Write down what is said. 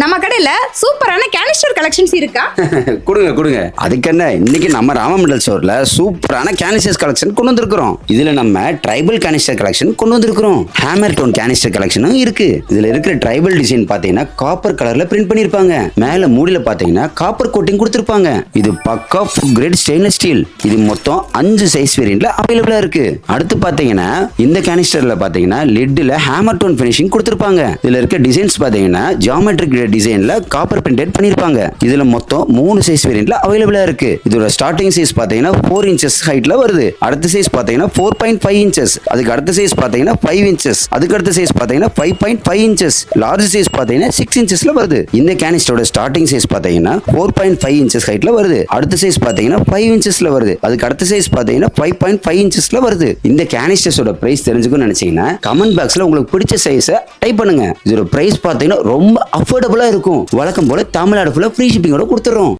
நம்ம கடையில சூப்பரான கேனிஸ்டர் கலெக்ஷன்ஸ் இருக்கா? கொடுங்க அதுக்கு என்ன, இன்னைக்கு நம்ம ராமமண்டல் ஸ்டோர்ல சூப்பரான கேனிஸ்டர் கலெக்ஷன் கொண்டு வந்திருக்கிறோம். இதுல நம்ம ட்ரைபல் கேனிஸ்டர் கலெக்ஷன் கொண்டு வந்திருக்கிறோம். ஹேமர் டோன் கேனிஸ்டர் கலெக்ஷனும் இருக்கு. இதுல இருக்கிற ட்ரைபல் டிசைன் பாத்தீங்கன்னா காப்பர் கலர்ல பிரிண்ட் பண்ணிருப்பாங்க. மேல மூடில பாத்தீங்கன்னா காப்பர் கோட்டிங் கொடுத்திருப்பாங்க. இது பக்கா ஃபுட் கிரேட் ஸ்டெயின்லெஸ் ஸ்டீல். இது மொத்தம் 5 சைஸ் வேரியன்ட்ல அவைலபிளா இருக்கு. அடுத்து பாத்தீங்கன்னா இந்த கேனிஸ்டர்ல பாத்தீங்கன்னா லிட்ல ஹேமர் டோன் ஃபினிஷிங் கொடுத்திருப்பாங்க. இதுல இருக்க டிசைன்ஸ் பாத்தீங்கன்னா ஜியோமெட்ரிக் டிசைன்ல காப்பர் பிரிண்டட் பண்ணிருப்பாங்க. இதுல மொத்தம் 3 சைஸ் வேரியன்ட்ல அவைலபிளா இருக்கு. இதோட ஸ்டார்டிங் சைஸ் பாத்தீங்கன்னா 4 இன்ச்சஸ் ஹைட்ல வருது. அடுத்த சைஸ் பாத்தீங்கன்னா 4.5 இன்ச்சஸ். அதுக்கு அடுத்த சைஸ் பாத்தீங்கன்னா 5 இன்ச்சஸ். அதுக்கு அடுத்த சைஸ் பாத்தீங்கன்னா 5.5 இன்ச்சஸ். லார்ஜ் சைஸ் பாத்தீங்கன்னா 6 இன்ச்சஸ்ல வருது. இந்த கேனிஸ்டரோட ஸ்டார்டிங் சைஸ் பாத்தீங்கன்னா 4.5 இன்ச்சஸ் ஹைட்ல வருது. அடுத்த சைஸ் பாத்தீங்கன்னா 5 இன்ச்சஸ்ல வருது. அதுக்கு அடுத்த சைஸ் பாத்தீங்கன்னா 5.5 இன்ச்சஸ்ல வருது. இந்த கேனிஸ்டர்ஸோட பிரைஸ் தெரிஞ்சுக்கணும்னு நினைச்சீங்கன்னா கமெண்ட் பாக்ஸ்ல உங்களுக்கு பிடிச்ச சைஸை டைப் பண்ணுங்க. இதோட பிரைஸ் பாத்தீங்கன்னா ரொம்ப அஃபோர்டபுளா இருக்கும். வழக்கம் போல தமிழ்நாடு ஃபுல்லா ஃப்ரீ ஷிப்பிங்கோட கொடுத்துறோம்.